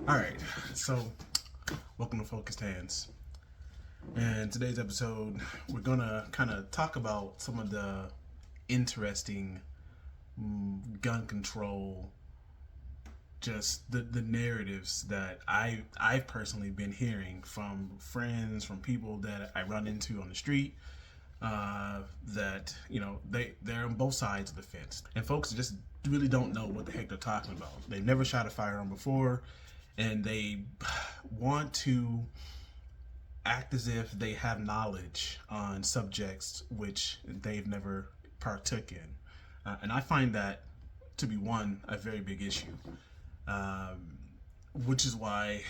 All right, so welcome to Focused Hands. And today's episode, we're gonna kind of talk about some of the interesting gun control, just the narratives that I've personally been hearing from friends, from people that I run into on the street. That they're on both sides of the fence, and folks just really don't know what the heck they're talking about. They've never shot a firearm before, and they want to act as if they have knowledge on subjects which they've never partook in. And I find that to be a very big issue, which is why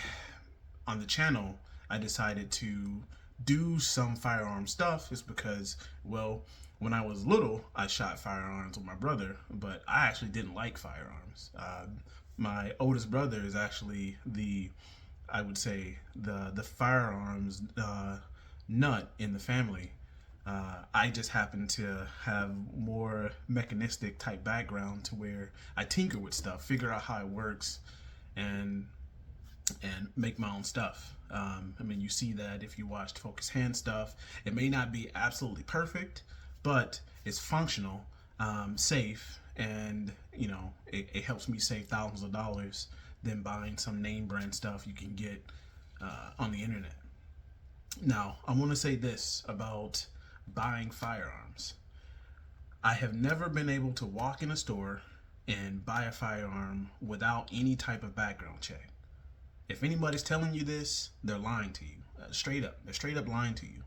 on the channel I decided to do some firearm stuff. Is because, well, when I was little, I shot firearms with my brother, but I actually didn't like firearms. My oldest brother is actually I would say, the firearms nut in the family. I just happen to have more mechanistic type background to where I tinker with stuff, figure out how it works, and make my own stuff. You see that if you watched Focus Hand stuff. It may not be absolutely perfect, but it's functional, safe, and it helps me save thousands of dollars than buying some name brand stuff you can get on the internet. Now, I want to say this about buying firearms. I have never been able to walk in a store and buy a firearm without any type of background check. If anybody's telling you this, they're lying to you. Straight up. They're straight up lying to you.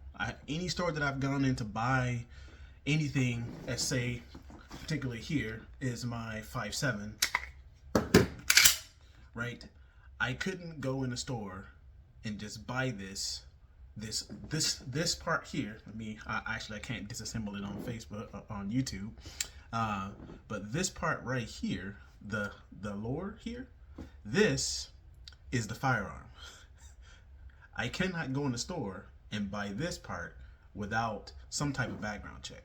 Any store that I've gone in to buy anything, let's say, particularly here, is my 5.7, right? I couldn't go in a store and just buy this part here. I can't disassemble it on Facebook, on YouTube. But this part right here, the lower here, this is the firearm. I cannot go in the store and buy this part without some type of background check.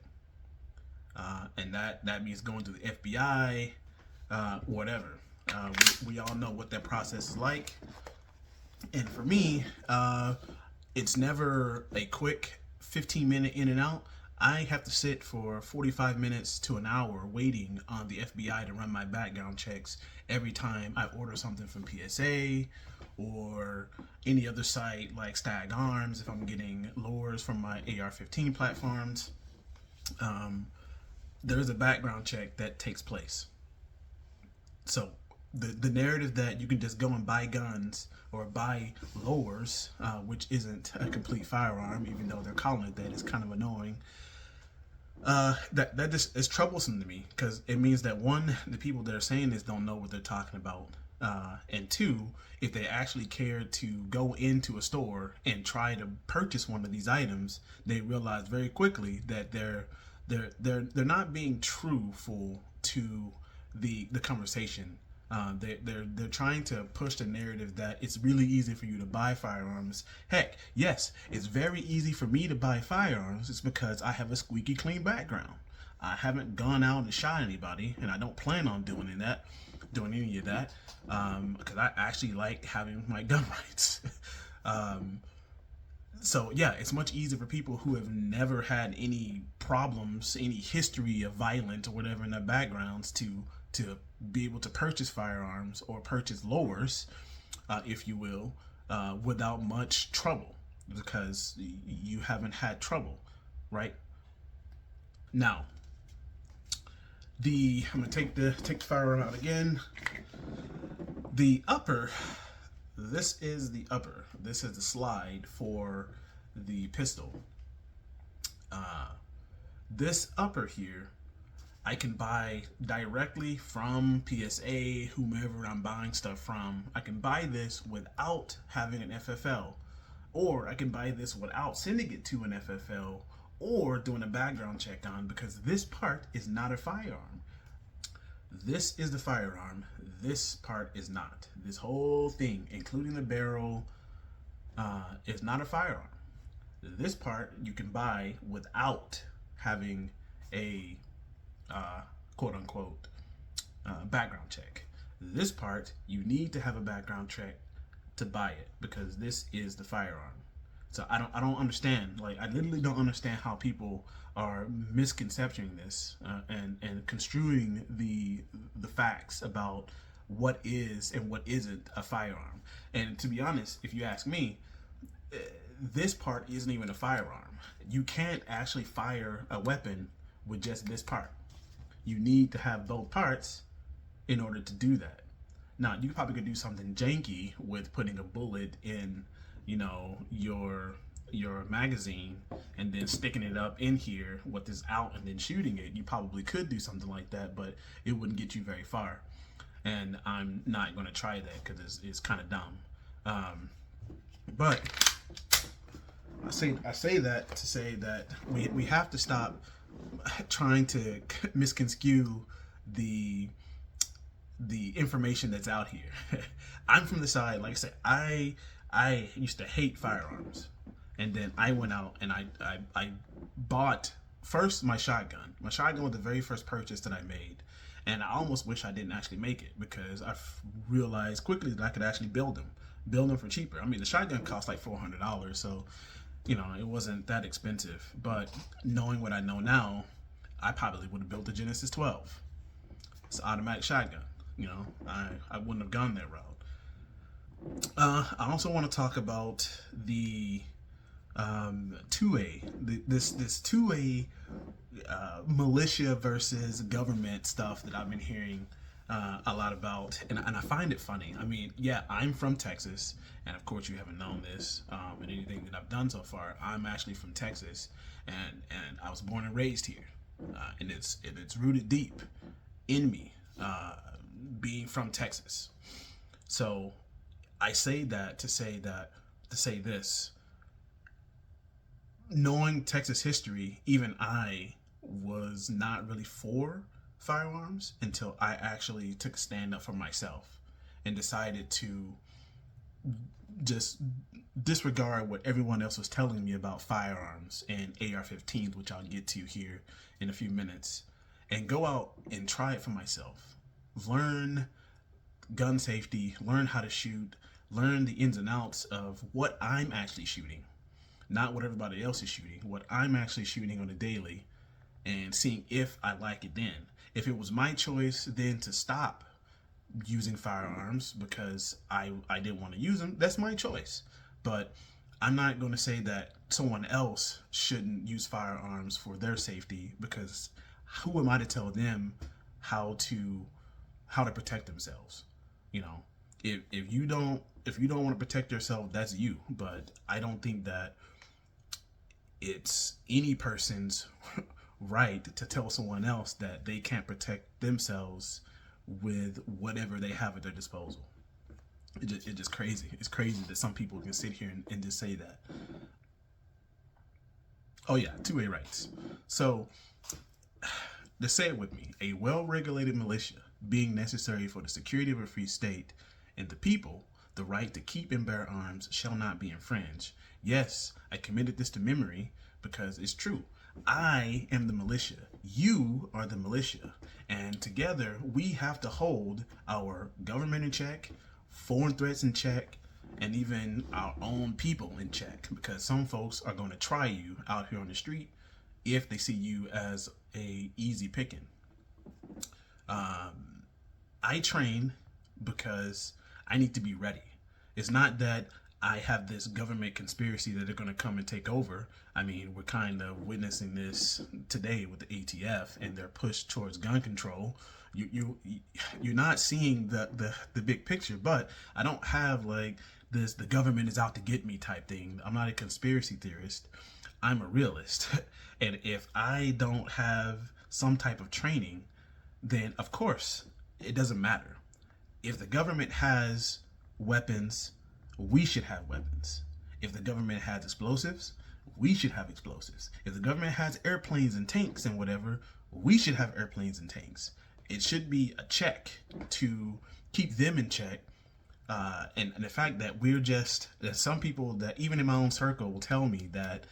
And that means going to the FBI, whatever. We all know what that process is like. And for me, it's never a quick 15-minute in and out. I have to sit for 45 minutes to an hour waiting on the FBI to run my background checks every time I order something from PSA or any other site like Stag Arms, if I'm getting lures from my AR-15 platforms. There's a background check that takes place. So the narrative that you can just go and buy guns or buy lures, which isn't a complete firearm, even though they're calling it that, is kind of annoying. That just is troublesome to me, because it means that, one, the people that are saying this don't know what they're talking about, and two, if they actually care to go into a store and try to purchase one of these items, they realize very quickly that they're not being truthful to the conversation. They're trying to push the narrative that it's really easy for you to buy firearms. Heck, yes, it's very easy for me to buy firearms. It's because I have a squeaky clean background. I haven't gone out and shot anybody, and I don't plan on doing any of that, because I actually like having my gun rights. So yeah, it's much easier for people who have never had any problems, any history of violence or whatever in their backgrounds to be able to purchase firearms or purchase lowers, if you will, without much trouble, because you haven't had trouble, right? Now, I'm gonna take the firearm out again. The upper. This is the upper. This is the slide for the pistol. This upper here, I can buy directly from PSA, whomever I'm buying stuff from. I can buy this without having an FFL, or I can buy this without sending it to an FFL or doing a background check on, because this part is not a firearm. This is the firearm. This part is not. This whole thing, including the barrel, is not a firearm. This part you can buy without having a quote unquote background check. This part you need to have a background check to buy it because this is the firearm. So I don't understand. Like, I literally don't understand how people are misconcepting this and construing the facts about what is and what isn't a firearm. And to be honest, if you ask me, this part isn't even a firearm. You can't actually fire a weapon with just this part. You need to have both parts in order to do that. Now, you probably could do something janky with putting a bullet in, your magazine and then sticking it up in here with this out and then shooting it. You probably could do something like that, but it wouldn't get you very far. And I'm not going to try that because it's kind of dumb. But I say that to say that we have to stop trying to misconstrue the information that's out here. I'm from the side, like I said, I used to hate firearms, and then I went out and I bought first my shotgun. My shotgun was the very first purchase that I made, and I almost wish I didn't actually make it because I realized quickly that I could actually build them for cheaper. I mean, the shotgun cost like $400, so it wasn't that expensive. But knowing what I know now, I probably would have built the Genesis 12. It's an automatic shotgun. I wouldn't have gone that route. I also want to talk about the 2A, this 2A militia versus government stuff that I've been hearing a lot about, and I find it funny. I mean, yeah, I'm from Texas, and of course you haven't known this in anything that I've done so far. I'm actually from Texas, and I was born and raised here, and it's rooted deep in me, being from Texas. So I say that to say this. Knowing Texas history, even I was not really for firearms until I actually took a stand up for myself and decided to just disregard what everyone else was telling me about firearms and AR-15s, which I'll get to here in a few minutes, and go out and try it for myself. Learn gun safety, learn how to shoot, learn the ins and outs of what I'm actually shooting. Not what everybody else is shooting, what I'm actually shooting on a daily, and seeing if I like it then. If it was my choice then to stop using firearms because I didn't want to use them, that's my choice. But I'm not going to say that someone else shouldn't use firearms for their safety, because who am I to tell them how to protect themselves? If you don't want to protect yourself, that's you. But I don't think that it's any person's right to tell someone else that they can't protect themselves with whatever they have at their disposal. It's just crazy. It's crazy that some people can sit here and just say that. Oh yeah, 2A rights. So, to say it with me, a well-regulated militia being necessary for the security of a free state and the people, the right to keep and bear arms shall not be infringed. Yes, I committed this to memory because it's true. I am the militia. You are the militia. And together we have to hold our government in check, foreign threats in check, and even our own people in check, because some folks are going to try you out here on the street if they see you as a easy picking. I train because I need to be ready. It's not that I have this government conspiracy that they're going to come and take over. I mean, we're kind of witnessing this today with the ATF and their push towards gun control. You're not seeing the big picture, but I don't have like this the government is out to get me type thing. I'm not a conspiracy theorist. I'm a realist. And if I don't have some type of training, then of course it doesn't matter. If the government has weapons, we should have weapons. If the government has explosives, we should have explosives. If the government has airplanes and tanks and whatever, we should have airplanes and tanks. It should be a check to keep them in check. And the fact that there's some people that even in my own circle will tell me that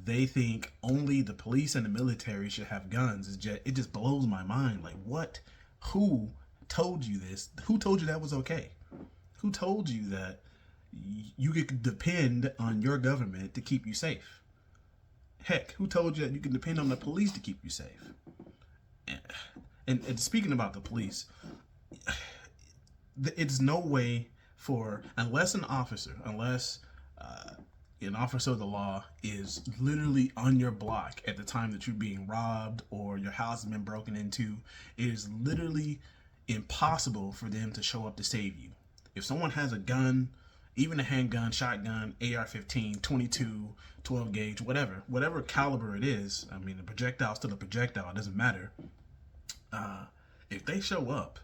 they think only the police and the military should have guns. It just blows my mind. Like, what? Who told you this? Who told you that was okay? Who told you that You can depend on your government to keep you safe. Heck, who told you that you can depend on the police to keep you safe? And speaking about the police, it's no way for, unless an officer of the law is literally on your block at the time that you're being robbed or your house has been broken into, it is literally impossible for them to show up to save you. If someone has a gun, even a handgun, shotgun, AR-15, 22, 12 gauge, whatever caliber it is, I mean, the projectile is still a projectile, it doesn't matter. If they show up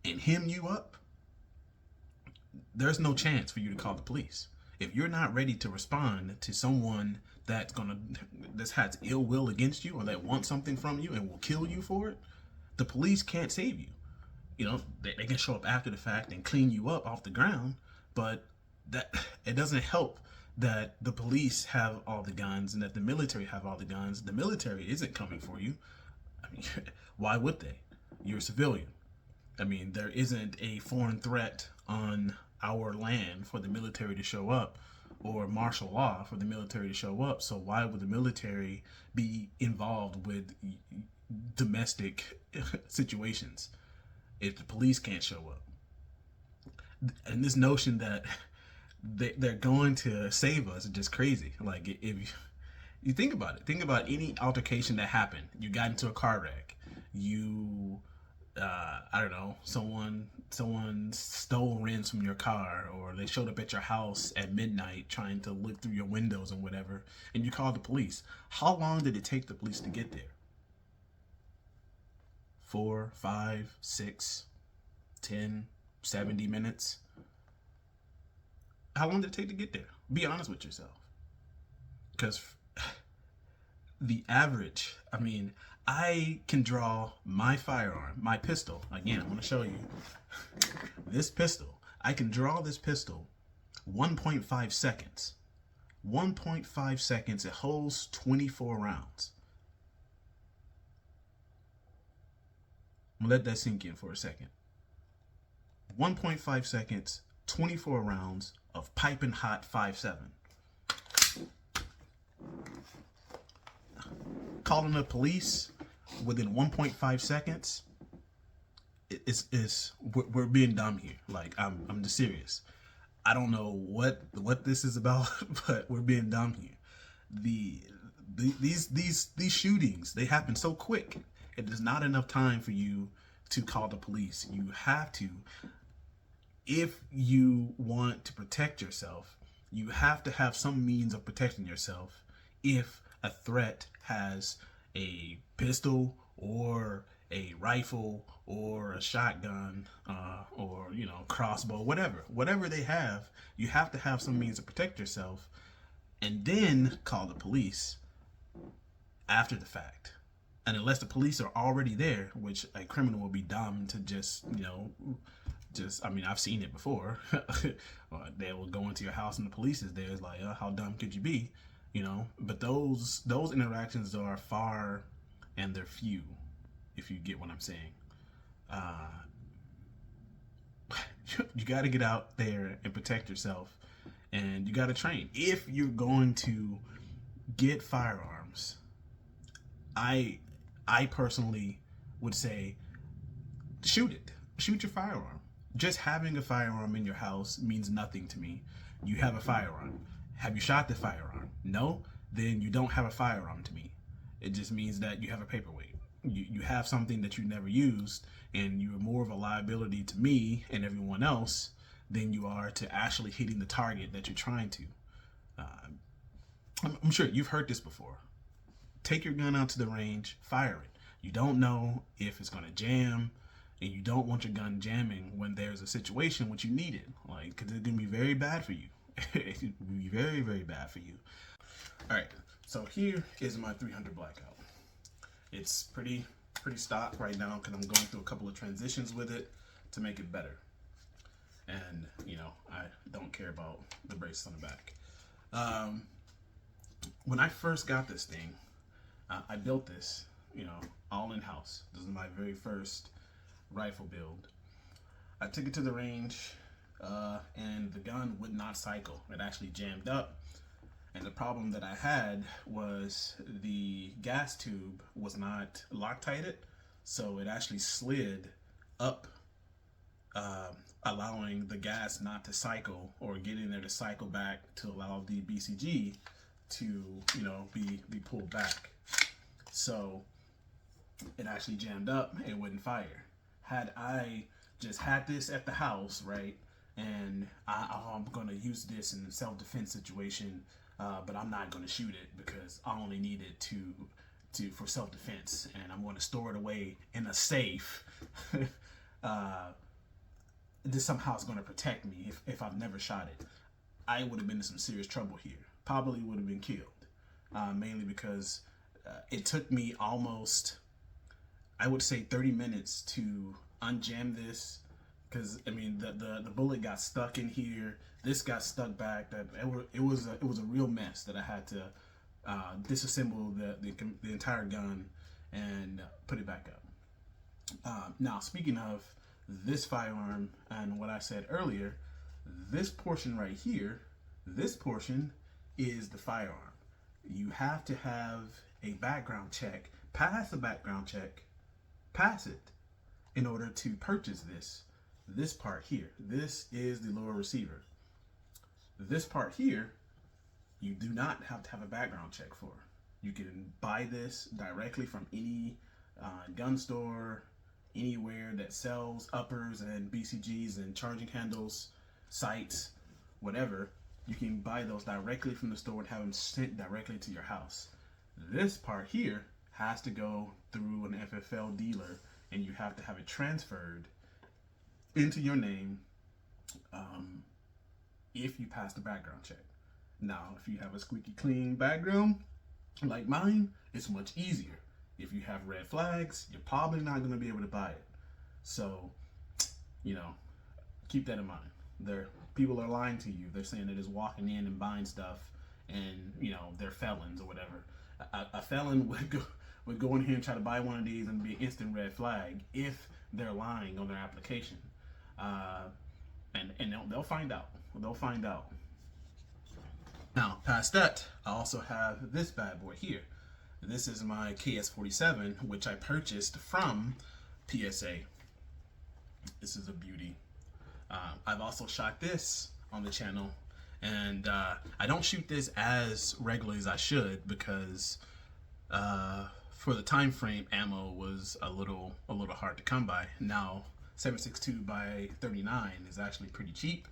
and hem you up, there's no chance for you to call the police. If you're not ready to respond to someone that has ill will against you or that wants something from you and will kill you for it, the police can't save you. You know, they can show up after the fact and clean you up off the ground, but that it doesn't help that the police have all the guns and that the military have all the guns. The military isn't coming for you. I mean, why would they? You're a civilian. I mean, there isn't a foreign threat on our land for the military to show up or martial law for the military to show up. So why would the military be involved with domestic situations if the police can't show up? And this notion that they're going to save us is just crazy. Like, if you think about it, think about any altercation that happened. You got into a car wreck. I don't know, someone stole rims from your car, or they showed up at your house at midnight trying to look through your windows and whatever, and you called the police. How long did it take the police to get there? 4, 5, 6, 10, 70 minutes? How long did it take to get there? Be honest with yourself. Because the average, I mean, I can draw my firearm, my pistol. Again, I'm going to show you this pistol. I can draw this pistol 1.5 seconds. 1.5 seconds. It holds 24 rounds. I'm going to let that sink in for a second. 1.5 seconds, 24 rounds of piping hot 5.7. Calling the police within 1.5 seconds we're being dumb here. Like, I'm just serious. I don't know what this is about, but we're being dumb here. These shootings, they happen so quick. It is not enough time for you to call the police. You have to, if you want to protect yourself, you have to have some means of protecting yourself if a threat has a pistol or a rifle or a shotgun or, you know, crossbow, whatever they have. You have to have some means to protect yourself, and then call the police after the fact. And unless the police are already there, which a criminal will be dumb to just, you know, I mean, I've seen it before. They will go into your house and the police is there. It's like, how dumb could you be? You know, but those interactions are far and they're few, if you get what I'm saying. You got to get out there and protect yourself, and you got to train. If you're going to get firearms, I personally would say shoot it. Shoot your firearm. Just having a firearm in your house means nothing to me. You have a firearm. Have you shot the firearm? No? Then you don't have a firearm to me. It just means that you have a paperweight. You have something that you never used, and you're more of a liability to me and everyone else than you are to actually hitting the target that you're trying to. I'm sure you've heard this before. Take your gun out to the range, fire it. You don't know if it's going to jam, and you don't want your gun jamming when there's a situation which you need it. Like, because it's going to be very bad for you. It will be very, very bad for you. All right, so here is my 300 Blackout. It's pretty stock right now because I'm going through a couple of transitions with it to make it better. And, you know, I don't care about the brace on the back. When I first got this thing, I built this, you know, all in-house. This is my very first rifle build. I took it to the range and the gun would not cycle. It actually jammed up. And the problem that I had was the gas tube was not Loctited, so it actually slid up, allowing the gas not to cycle or get in there to cycle back to allow the BCG to, be pulled back. So it actually jammed up and wouldn't fire. Had I just had this at the house, right, and I'm going to use this in a self-defense situation, but I'm not going to shoot it because I only need it for self-defense, and I'm going to store it away in a safe. This somehow is going to protect me if I've never shot it. I would have been in some serious trouble here. Probably would have been killed, mainly because it took me almost, I would say, 30 minutes to unjam this, because I mean the bullet got stuck in here. This got stuck back. It was a real mess that I had to disassemble the entire gun and put it back up. Now, speaking of this firearm and what I said earlier, this portion right here, this portion is the firearm. You have to have a background check, pass a background check, pass it, in order to purchase this part here. This is the lower receiver. This part here, you do not have to have a background check for. You can buy this directly from any gun store, anywhere that sells uppers and BCGs and charging handles, sites, whatever. You can buy those directly from the store and have them sent directly to your house. This part here has to go through an FFL dealer, and you have to have it transferred into your name if you pass the background check. Now, if you have a squeaky clean background like mine, it's much easier. If you have red flags, you're probably not going to be able to buy it. So, keep that in mind. People are lying to you. They're saying they're just walking in and buying stuff, and they're felons or whatever. A felon would go in here and try to buy one of these and be an instant red flag if they're lying on their application. And they'll find out. They'll find out. Now, past that, I also have this bad boy here. This is my KS-47, which I purchased from PSA. This is a beauty. I've also shot this on the channel, and I don't shoot this as regularly as I should because for the time frame, ammo was a little hard to come by. Now 7.62 by 39 is actually pretty cheap,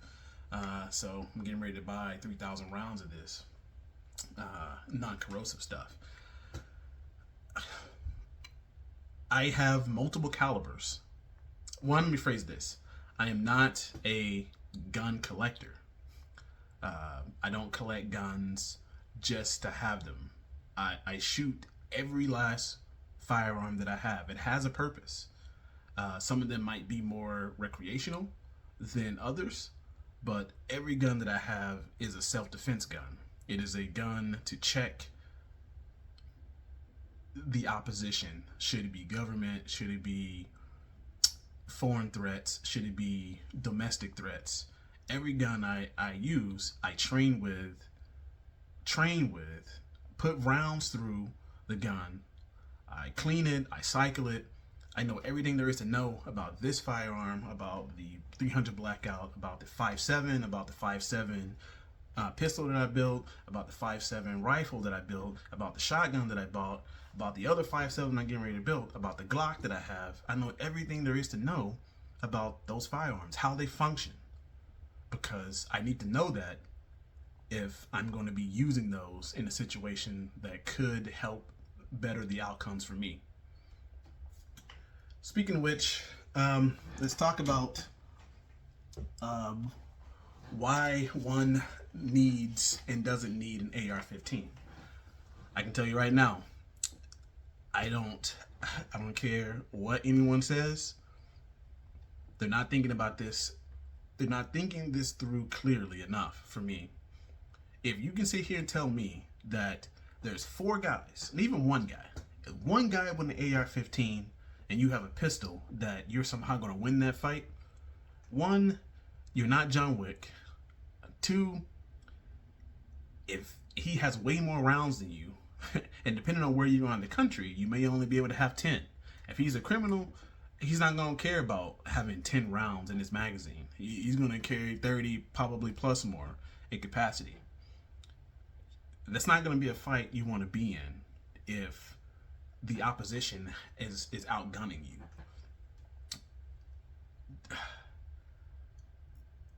so I'm getting ready to buy 3,000 rounds of this non-corrosive stuff. I have multiple calibers. One, let me phrase this. I am not a gun collector. I don't collect guns just to have them. I shoot every last firearm that I have. It has a purpose. Some of them might be more recreational than others, but every gun that I have is a self-defense gun. It is a gun to check the opposition. Should it be government? Should it be foreign threats? Should it be domestic threats? Every gun I use, I train with, put rounds through the gun. I clean it, I cycle it. I know everything there is to know about this firearm, about the 300 Blackout, about the 5.7, about the 5.7 pistol that I built, about the 5.7 rifle that I built, about the shotgun that I bought, about the other 5.7 I'm getting ready to build, about the Glock that I have. I know everything there is to know about those firearms, how they function, because I need to know that if I'm going to be using those in a situation that could help better the outcomes for me. Speaking of which, let's talk about why one needs and doesn't need an AR-15. I can tell you right now, I don't care what anyone says. They're not thinking about this. They're not thinking this through clearly enough for me. If you can sit here and tell me that there's 4 guys, and even one guy with an AR-15, and you have a pistol, that you're somehow going to win that fight, one, you're not John Wick. Two, if he has way more rounds than you, and depending on where you are in the country, you may only be able to have 10. If he's a criminal, he's not going to care about having 10 rounds in his magazine. He's going to carry 30, probably plus more in capacity. That's not going to be a fight you want to be in if the opposition is outgunning you.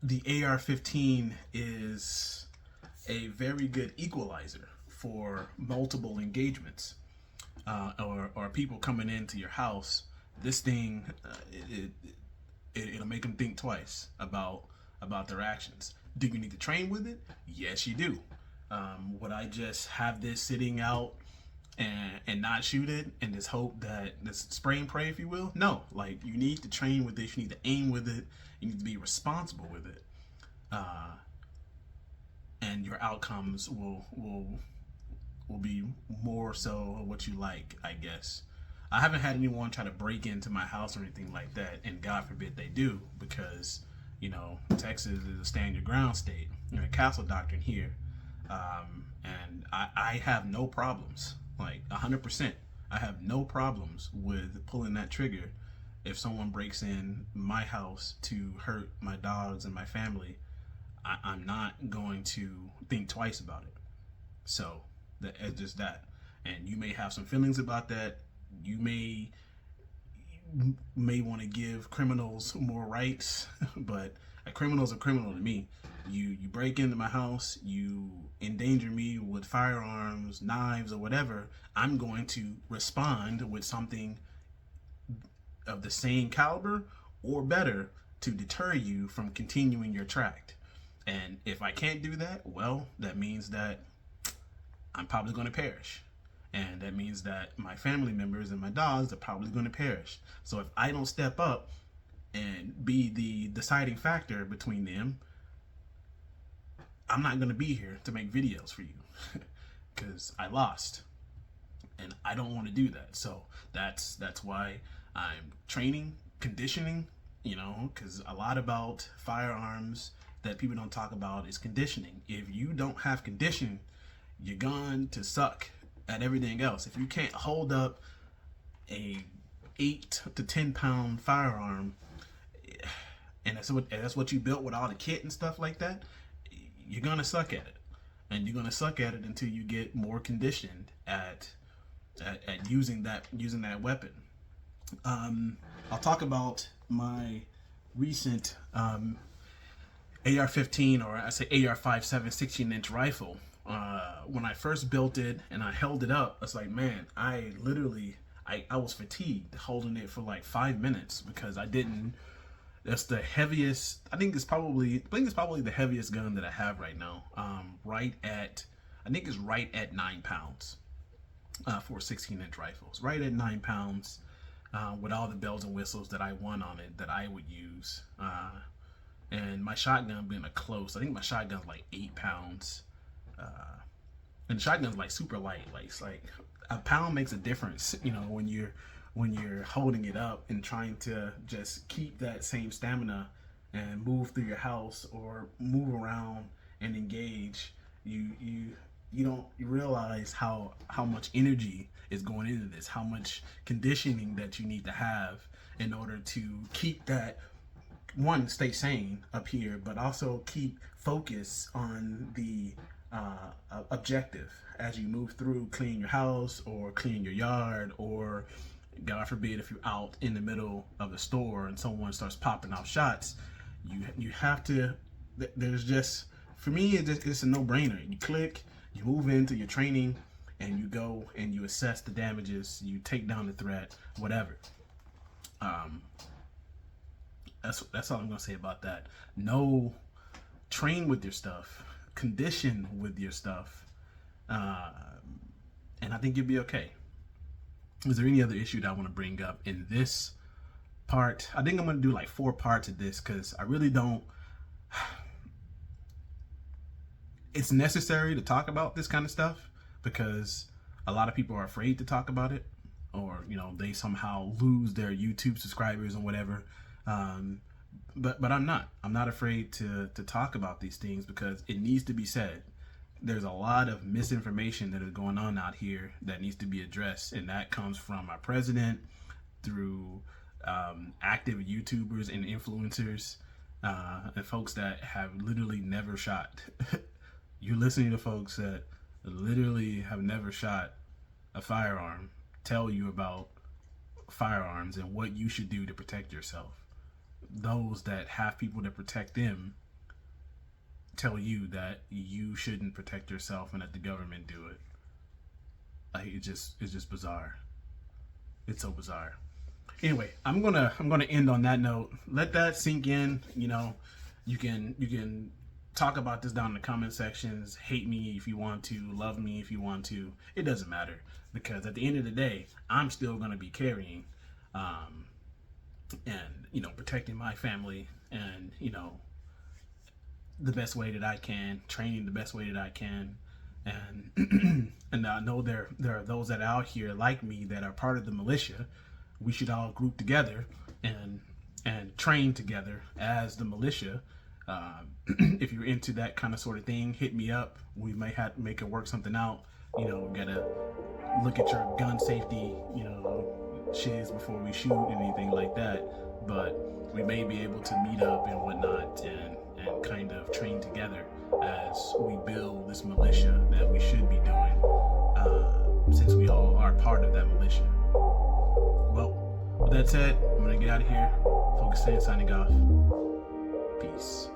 The AR-15 is a very good equalizer for multiple engagements, or people coming into your house. This thing, it'll make them think twice about their actions. Do you need to train with it? Yes, you do. Would I just have this sitting out and not shoot it and just hope that this spray and pray, if you will? No, like, you need to train with this. You need to aim with it. You need to be responsible with it, and your outcomes will be more so what you like, I guess. I haven't had anyone try to break into my house or anything like that, and God forbid they do, because, you know, Texas is a stand your ground state, you know, castle doctrine here. And I have no problems, like 100%. I have no problems with pulling that trigger if someone breaks in my house to hurt my dogs and my family. I'm not going to think twice about it. So it's just that. And you may have some feelings about that. You may want to give criminals more rights, but a criminal's a criminal to me. You break into my house, you endanger me with firearms, knives, or whatever, I'm going to respond with something of the same caliber or better to deter you from continuing your tract. And if I can't do that, well, that means that I'm probably going to perish. And that means that my family members and my dogs are probably going to perish. So if I don't step up and be the deciding factor between them, I'm not going to be here to make videos for you because I lost. And I don't want to do that. So that's why I'm training, conditioning, you know, because a lot about firearms that people don't talk about is conditioning. If you don't have conditioning, you're going to suck at everything else. If you can't hold up a 8 to 10 pound firearm, and that's what you built with all the kit and stuff like that, you're gonna suck at it. And you're gonna suck at it until you get more conditioned at using that weapon. I'll talk about my recent AR-15, or I say AR-57 16-inch rifle. When I first built it and I held it up, it's like, man, I was fatigued holding it for like 5 minutes because I didn't. That's the heaviest. I think it's probably the heaviest gun that I have right now. I think it's right at 9 pounds for 16-inch rifles. Right at 9 pounds with all the bells and whistles that I want on it that I would use. And my shotgun being a close, I think my shotgun's like 8 pounds. And the shotgun's like super light. Like, it's like a pound makes a difference, you know, when you're holding it up and trying to just keep that same stamina and move through your house or move around and engage. You realize how much energy is going into this, how much conditioning that you need to have in order to keep that, one, stay sane up here, but also keep focus on the objective as you move through cleaning your house or cleaning your yard, or God forbid if you're out in the middle of the store and someone starts popping off shots. You have to, there's just, for me, it's a no-brainer. You click, you move into your training, and you go and you assess the damages, you take down the threat, whatever. That's all I'm gonna say about that. No, train with your stuff, condition with your stuff, and I think you'll be okay. Is there any other issue that I want to bring up in this part? I think I'm gonna do like 4 parts of this because I really don't. It's necessary to talk about this kind of stuff because a lot of people are afraid to talk about it, or, you know, they somehow lose their YouTube subscribers and whatever but I'm not. I'm not afraid to talk about these things because it needs to be said. There's a lot of misinformation that is going on out here that needs to be addressed, and that comes from our president through active YouTubers and influencers and folks that have literally never shot. You're listening to folks that literally have never shot a firearm tell you about firearms and what you should do to protect yourself. Those that have people to protect them tell you that you shouldn't protect yourself and let the government do it. Like, it's just bizarre. It's so bizarre. Anyway, I'm gonna end on that note. Let that sink in. You know, you can talk about this down in the comment sections. Hate me if you want to, love me if you want to. It doesn't matter, because at the end of the day, I'm still gonna be carrying, and protecting my family, and the best way that I can, training the best way that I can, and and I know there are those that are out here like me that are part of the militia. We should all group together and train together as the militia. If you're into that kind of sort of thing, hit me up. We may have to make it work something out. We gotta look at your gun safety, shiz before we shoot, anything like that. But we may be able to meet up and whatnot and kind of train together as we build this militia that we should be doing, since we all are part of that militia. Well, with that said, I'm gonna get out of here. Focus in, signing off. Peace.